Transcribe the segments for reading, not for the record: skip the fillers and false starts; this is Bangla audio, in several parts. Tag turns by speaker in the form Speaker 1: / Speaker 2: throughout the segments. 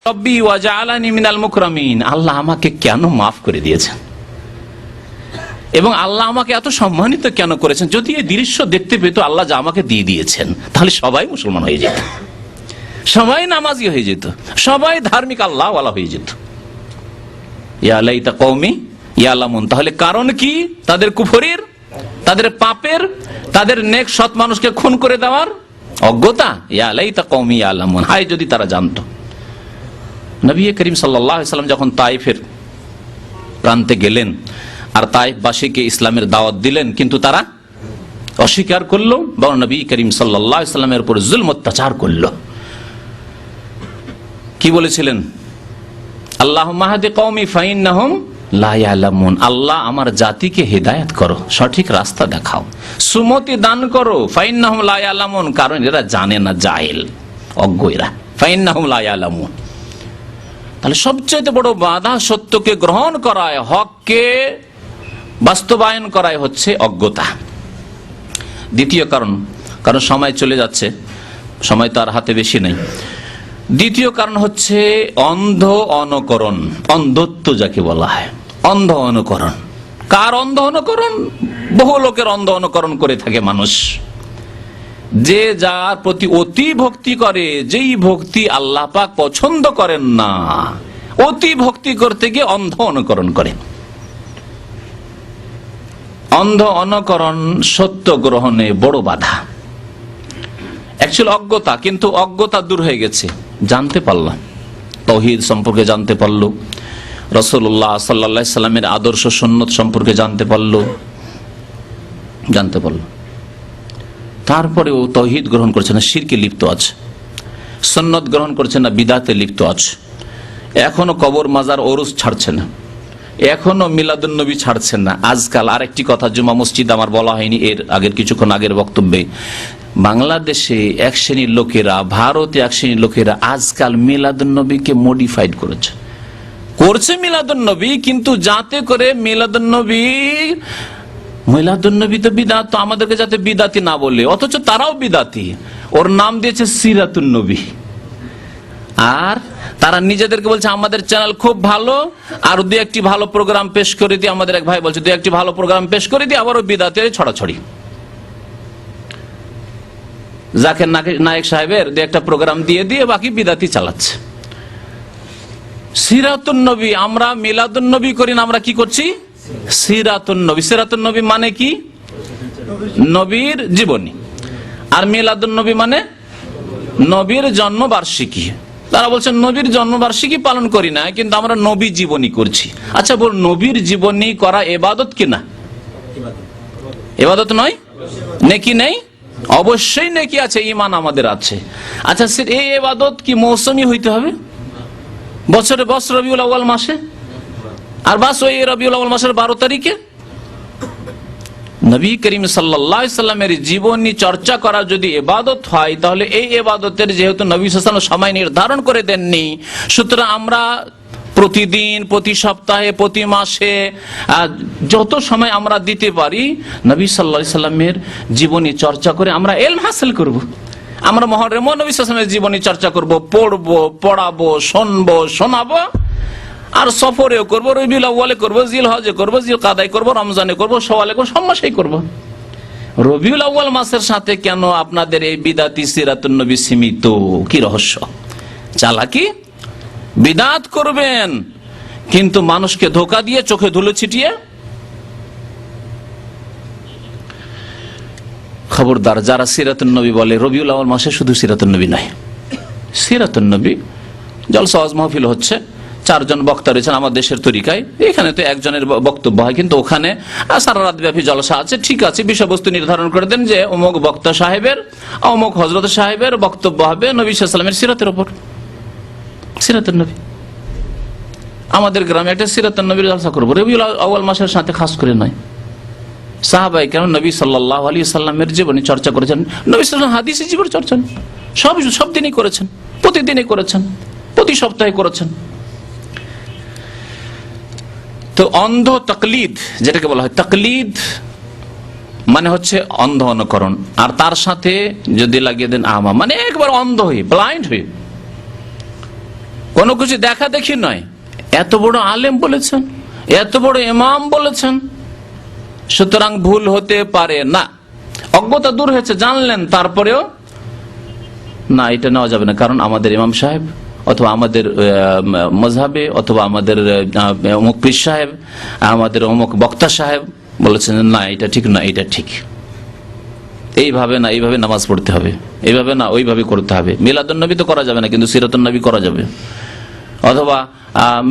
Speaker 1: রব্বি ওয়া জাআলানি মিনাল মুকরামিন, আল্লাহ আমাকে কেন মাফ করে দিয়েছেন এবং আল্লাহ আমাকে এত সম্মানিত কেন করেছেন। যদি এই দৃশ্য দেখতে পেত আল্লাহ যা আমাকে দিয়ে দিয়েছেন, তাহলে সবাই মুসলমান হয়ে যেত, সবাই নামাজি হয়ে যেত, সবাই ধার্মিক আল্লাহ ওয়ালা হয়ে যেত। ইয়া লাইতা কওমি ইয়ালামুন, তাহলে কারণ কি? তাদের কুফরির, তাদের পাপের, তাদের নেক সৎ মানুষকে খুন করে দেওয়ার অজ্ঞতা। ইয়া লাইতা কওমি ইয়ালামুন, হায় যদি তারা জানতো। নবী করিম সাল্লাল্লাহু আলাইহি ওয়াসাল্লাম যখন তায়েফের প্রান্তে গেলেন আর তায়েফবাসীকে ইসলামের দাওয়াত দিলেন, কিন্তু তারা অস্বীকার করলো এবং নবী করিম সাল্লাল্লাহু আলাইহি ওয়াসাল্লামের উপর জুলম অত্যাচার করলো। কি বলেছিলেন? আল্লাহুম্মা হাদি কওমি ফাইন্নাহুম লা ইয়ালামুন, আল্লাহ আমার জাতিকে হেদায়েত করো, সঠিক রাস্তা দেখাও, সুমতি দান করো, ফাইন্নাহুম লা ইয়ালামুন, কারণ এরা জানে না, জাহেল, অজ্ঞ এরা, ফাইন্নাহুম লা ইয়ালামুন। তাহলে সবচেয়ে বড় বাধা সত্যকে গ্রহণ করায়, হককে বাস্তবায়ন করায় হচ্ছে অজ্ঞতা। দ্বিতীয় কারণ সময় চলে যাচ্ছে, সময় তো আর হাতে বেশি নেই। দ্বিতীয় কারণ হচ্ছে অন্ধ অনুকরণ, অন্ধত্ব যাকে বলা হয়, অন্ধ অনুকরণ। কার অন্ধ অনুকরণ? বহু লোকের অন্ধ অনুকরণ করে থাকে মানুষ, যে যার প্রতি অতি ভক্তি করে, যেই ভক্তি আল্লাহ পাক পছন্দ করেন না, অতি ভক্তি করতে গিয়ে অন্ধ অনুকরণ করে। অন্ধ অনুকরণ সত্য গ্রহণে বড় বাধা। অ্যাকচুয়ালি অজ্ঞতা, কিন্তু অজ্ঞতা দূর হয়ে গেছে, জানতে পারলাম, তাওহীদ সম্পর্কে জানতে পারলো, রাসূলুল্লাহ সাল্লাল্লাহু আলাইহি সাল্লামের আদর্শ সুন্নাত সম্পর্কে জানতে পারলো। তারপরেও তাওহীদ গ্রহণ করছে না, শিরকে লিপ্ত আছে, সুন্নাত গ্রহণ করছে না, বিদআতে লিপ্ত আছে, এখনো কবর মাজার ওরস ছাড়ছে না, এখনো মিলাদুন নবী ছাড়ছেন না। আজকাল আরেকটি কথা, জুমা মসজিদ আমার বলা হয়নি এর আগের কিছুক্ষণ আগের বক্তব্যে, বাংলাদেশে এক শ্রেণীর লোকেরা, ভারতে এক শ্রেণীর লোকেরা আজকাল মিলাদুন নবীকে মডিফাইড করছে মিলাদুন নবী, কিন্তু যাতে করে মিলাদুন নবী তো বিদআত, তো আমাদেরকে যাতে বিদআতি না বলে, অথচ তারাও বিদআতি। ওর নাম দিয়েছে সিরাতুন নবী, আর তারা নিজেদেরকে বলছে আমাদের চ্যানেল খুব ভালো, আর দু একটি ভালো প্রোগ্রাম পেশ করে দিয়ে, আমাদের এক ভাই বলছে দু একটি ভালো প্রোগ্রাম পেশ করে দিয়ে আবারও বিদআতে ছড়াছড়ি। জাকির নায়েক সাহেবের দু একটা প্রোগ্রাম দিয়ে দিয়ে বাকি বিদআতি চালাচ্ছে। সিরাতুন নবী, আমরা মিলাদুন নবী করি না, আমরা কি করছি? সিরাতুন নবী। সিরাতুন নবী মানে কি? নবীর জীবনী। আর মিলাদুন নবী মানে নবীর জন্মবার্ষিকী। তারা বলছেন নবীর জন্মবার্ষিকী পালন করি না, কিন্তু আমরা নবী জীবনী করছি। আচ্ছা বল, নবীর জীবনী করা ইবাদত কিনা? ইবাদত নয়? নেকি নেই? অবশ্যই নেকি আছে, ঈমান আমাদের আছে। আচ্ছা, এই ইবাদত কি মৌসুমী হইতে হবে? বছরে বছর রবিউল আউয়াল মাসে, আর বাস ওই রবিউল আউয়াল মাসের 12 তারিখে? নবী করিম সাল্লাল্লাহু আলাইহি সাল্লামের জীবনী চর্চা করা যদি ইবাদত হয়, তাহলে এই ইবাদতের যেহেতু নবী সাল্লাল্লাহু আলাইহি ওয়াসাল্লাম সময় নির্ধারণ করে দেননি, সুতরাং আমরা প্রতিদিন, প্রতি সপ্তাহে, প্রতি মাসে যত সময় আমরা দিতে পারি, নবী সাল্লাল্লাহু আলাইহি সাল্লামের জীবনী চর্চা করে আমরা ইলম হাসিল করব। আমরা মুহররম নবী সাল্লাল্লাহু আলাইহি ওয়াসাল্লামের জীবনী চর্চা করব, পড়বো, পড়াবো, শুনবো, শোনাবো, আর সফরেও করবো, রবিউল আউয়ালে করবো, জিলহজে করবো, জিলকাদায় করবো, রমজানে করবো, শাওয়ালে করবো, সব মাসেই করবো। রবিউল আউয়াল মাসের সাথে কেন আপনাদের এই বিদআতি সিরাতুন নবী সীমিত? কি রহস্য? চালাকি? বিদআত করবেন কিন্তু মানুষকে ধোঁকা দিয়ে, চোখে ধুলো ছিটিয়ে। খবরদার, যারা সিরাতুন নবী বলে, রবিউল আউয়াল মাসে শুধু সিরাতুন নবী নয়, সিরাতুন নবী জলসা ওয়াজ মাহফিল হচ্ছে, 4 জন বক্তা রয়েছেন আমার দেশের তরিকায়, এখানে তো একজনের বক্তব্য হয়, কিন্তু ওখানে সারা রাত ব্যাপী জলসা আছে, ঠিক আছে, বিষয়বস্তু নির্ধারণ করে দেন যে অমুক বক্তা সাহেবের, অমুক হযরত সাহেবের বক্তব্য হবে নবী সাল্লাল্লাহু আলাইহি ওয়াসাল্লামের সিরাতের উপর, সিরাতুন নবী। আমাদের গ্রামে একটা সিরাতুন নবীর জলসা করবো, রবিউল আউয়াল মাসের সাথে খাস করে নয়। সাহাবায়ে কেরাম নবী সাল্লাল্লাহু আলাইহি ওয়াসাল্লামের জীবনী চর্চা করেছেন, নবী সাল্লাল্লাহু আলাইহি ওয়াসাল্লাম হাদিসে জীবন চর্চা সব দিনই করেছেন, প্রতিদিনই করেছেন, প্রতি সপ্তাহে করেছেন। তো অন্ধ তাকলিদ, যেটাকে বলা হয় তাকলিদ, মানে হচ্ছে অন্ধ অনুকরণ, আর তার সাথে যদি লাগিয়ে দেন আমা, মানে একবার অন্ধ হয়ে, ব্লাইন্ড হয়ে, কোনো কিছু দেখা দেখি নয়। এত বড় আলেম বলেছেন, এত বড় ইমাম বলেছেন, সুতরাং ভুল হতে পারে না। অজ্ঞতা দূর হয়েছে, জানলেন, তারপরেও না, এটা নেওয়া যাবে না, কারণ আমাদের ইমাম সাহেব অথবা আমাদের মজহাবে অথবা আমাদের অমুক পীর সাহেব, আমাদের অমুক বক্তা সাহেব বলেছেন না এটা ঠিক না, এটা ঠিক, এইভাবে না, এইভাবে নামাজ পড়তে হবে, এইভাবে না, ওইভাবে করতে হবে। মিলাদুন নবী তো করা যাবে না, কিন্তু সিরাতুন নবী করা যাবে, অথবা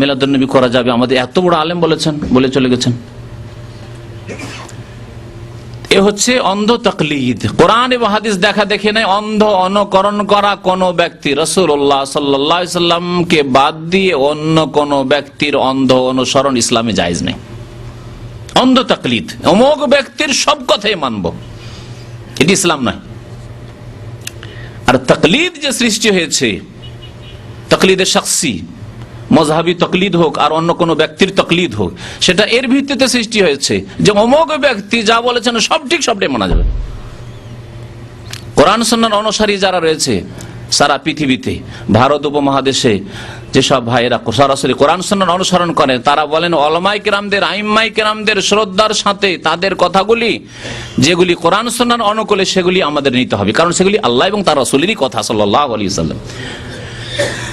Speaker 1: মিলাদুন নবী করা যাবে, আমাদের এত বড় আলেম বলেছেন, বলে চলে গেছেন। এ হচ্ছে অন্ধ তাকলিদ। কোরআন এবং হাদিস দেখা দেখে নাই অন্ধ অনুকরণ করা কোন ব্যক্তি, রাসূলুল্লাহ সাল্লাল্লাহু আলাইহি সাল্লামকে বাদ দিয়ে অন্য কোন ব্যক্তির অন্ধ অনুসরণ ইসলামে জায়েজ নেই। অন্ধ তাকলিদ, অমুক ব্যক্তির সব কথাই মানবো, এটি ইসলাম নয়। আর তাকলিদ যে সৃষ্টি হয়েছে, তাকলিদে শাখসি, মজহাবি তকলিদ হোক আর অন্য কোন ব্যক্তির তকলিদ হোক, সেটা এর ভিত্তিতে সৃষ্টি হয়েছে যে অমুক ব্যক্তি যা বলেছেন সব ঠিক, সবটাই মানা যাবে। কোরআন সুন্নাহর অনুসারী যারা রয়েছে সারা পৃথিবীতে, ভারত উপমহাদেশে যেসব ভাইয়েরা সরাসরি কোরআন সুন্নাহর অনুসরণ করেন, তারা বলেন উলামায়ে কেরামদের, আইম্মায়ে কেরামদের শ্রদ্ধার সাথে তাদের কথাগুলি যেগুলি কোরআন সুন্নাহর অনুকূলে সেগুলি আমাদের নিতে হবে, কারণ সেগুলি আল্লাহ এবং তার রাসূলেরই কথা সাল্লাল্লাহু আলাইহি ওয়াসাল্লাম।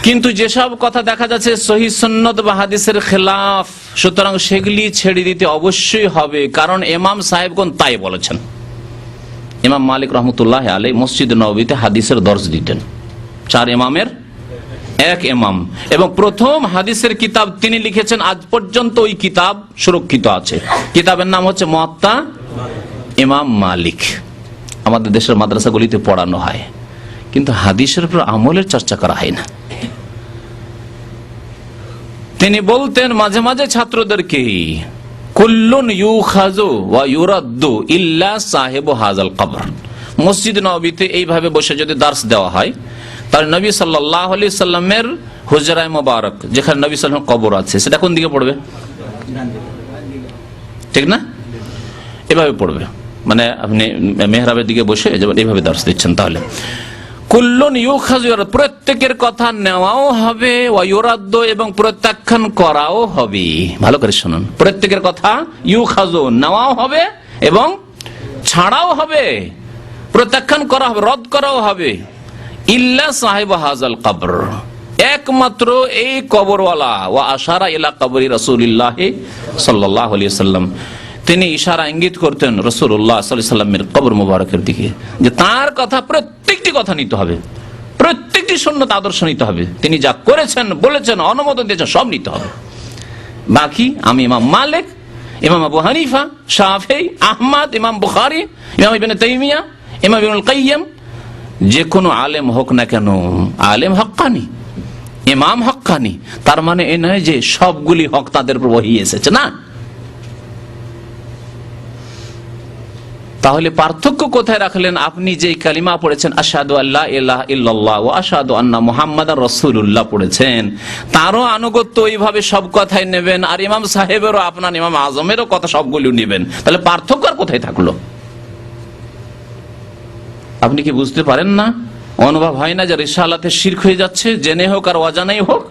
Speaker 1: কিন্তু যেসব কথা দেখা যাচ্ছে সহিহ সুন্নাত বা হাদিসের খেলাফ, সুতরাং সেগুলি ছেড়ে দিতে অবশ্যই হবে, কারণ ইমাম সাহেবগণ তাই বলেছেন। ইমাম মালিক রহমতুল্লাহ আলাইহি মসজিদ নববীতে হাদিসের দর্শ দিতেন, 4 ইমামের এক ইমাম, এবং প্রথম হাদিসের কিতাব তিনি লিখেছেন, আজ পর্যন্ত ওই কিতাব সুরক্ষিত আছে। কিতাবের নাম হচ্ছে মুয়াত্তা ইমাম মালিক। আমাদের দেশের মাদ্রাসাগুলিতে পড়ানো হয়, কিন্তু হাদিসের উপর আমলের চর্চা করা হয় না। তিনি বলতেন মাঝে মাঝে ছাত্রদেরকে, কুল্লুন ইউখাযু ওয়া ইউরাদ্দু ইল্লা সাহিবু হাযাল কবর। মসজিদ নববীতে এইভাবে বসে যদি দার্স দেওয়া হয়, তাহলে নবী সাল্লাল্লাহু আলাইহি সাল্লামের হুজরায়ে মুবারক, যেখানে নবী সাল্লাল্লাহু আলাইহি কবর আছে, সেটা কোন দিকে পড়বে? ঠিক না? এভাবে পড়বে, মানে আপনি মেহরাবের দিকে বসে এইভাবে দার্স দিচ্ছেন। তাহলে কুল্লুন ইউখাযু, প্রত্যেকের কথা নেওয়াও হবে, ওয়া ইউরাদ্দু, এবং প্রত্যাখ্যান করাও হবে। ভালো করে শুনুন, প্রত্যেকের কথা ইউখাযু, নেওয়াও হবে এবং ছাড়াও হবে, প্রত্যাখ্যান করা হবে, রদ করাও হবে। ইল্লা সাহিবু হাযাল কবর, একমাত্র এই কবরওয়ালা। ওয়া আশারা ইলা কবরি রাসূলিল্লাহ সাল্লাল্লাহু আলাইহি ওয়াসাল্লাম, তিনি ইশারা ইঙ্গিত করতেন রাসূলুল্লাহ সাল্লাল্লাহু আলাইহি ওয়াসাল্লামের কবর মোবারকের দিকে, যে তার কথা, প্রত্যেকটি কথা নিতে হবে, প্রত্যেকটি সুন্নাত আদর্শ নিতে হবে, তিনি যা করেছেন, বলেছেন, অনুমোদন দিয়েছেন, সব নিতে হবে। বাকি আমি ইমাম মালিক, ইমাম আবু হানিফা, শাফিঈ, আহমদ, ইমাম বুখারী, ইমাম ইবনে তাইমিয়া, ইমাম ইবনুল কাইয়্যিম, যে কোনো আলেম হোক না কেন, আলেম হক্কানি, ইমাম হক্কানি, তার মানে এ নয় যে সবগুলি হক তাদের উপর ওহী এসেছে, না। তাহলে পার্থক্য কোথায় রাখলেন? আপনি যে কালিমা পড়েছেন আশহাদু আল্লা ইলাহা ইল্লাল্লাহ ওয়া আশহাদু আন্না মুহাম্মাদার রাসূলুল্লাহ পড়েছেন, তারও আনুগত্য ওইভাবে সব কথাই নেবেন, আর ইমাম সাহেবেরও, আপনার ইমাম আজমেরও কথা সবগুলো নেবেন, তাহলে পার্থক্য আর কোথায় থাকলো? আপনি কি বুঝতে পারেন না? অনুভব হয় না যে রিসালাতে শিরক হয়ে যাচ্ছে, জেনে হোক আর অজানাই হোক?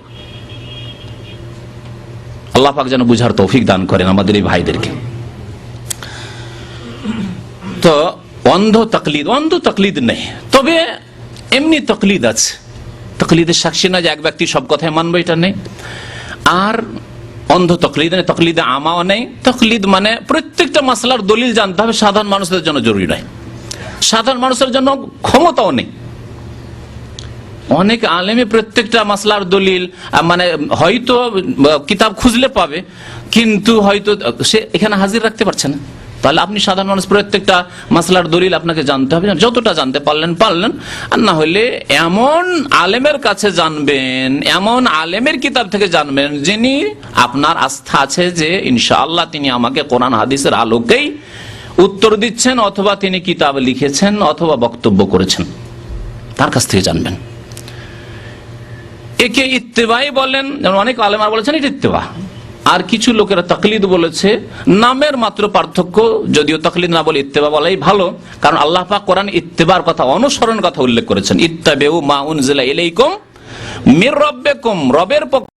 Speaker 1: আল্লাহ পাক যেন বুঝার তৌফিক দান করেন আমাদের এই ভাইদেরকে। তো অন্ধ তাকলিদ নেই, তবে এমনি তাকলিদ আছে। তাকলিদের সাক্ষী না যে এক ব্যক্তি সব কথাই মানবে, এটা নেই। আর অন্ধ তাকলিদ নেই, তাকলিদে আমাও নেই। তাকলিদ মানে প্রত্যেকটা মাসলার দলিল জানতে হবে, সাধারণ মানুষদের জন্য জরুরি নয়, সাধারণ মানুষের জন্য ক্ষমতাও নেই। অনেক আলেমে প্রত্যেকটা মাসলার দলিল, মানে হয়তো কিতাব খুঁজলে পাবে, কিন্তু হয়তো সে এখানে হাজির রাখতে পারছে না। তাহলে আপনি সাধারণ মানুষ, প্রত্যেকটা মাসলার দলিল আপনাকে জানতে হবে, যতটা জানতে পারলেন, আর না হলে এমন আলেমের কাছে জানবেন, এমন আলেমের কিতাব থেকে জানবেন যিনি আপনার আস্থা আছে যে ইনশাআল্লাহ তিনি আমাকে কোরআন হাদিসের আলোকেই উত্তর দিচ্ছেন, অথবা তিনি কিতাব লিখেছেন অথবা বক্তব্য করেছেন, তার কাছ থেকে জানবেন। একে ইত্তেবাই বলেন, যেমন অনেক আলেমা বলেছেন এটা ইত্তেবা, আর কিছু লোকেরা তাকলিদ বলেছে, নামের মাত্র পার্থক্য। যদিও তাকলিদ না বলে ইত্তেবা বলাই ভালো, কারণ আল্লাহ পাক কোরআন ইত্তেবার কথা, অনুসরণ কথা উল্লেখ করেছেন, ইত্তাবিউ মা উনজিলা ইলাইকুম মির রব্বিকুম, রবের পক্ষ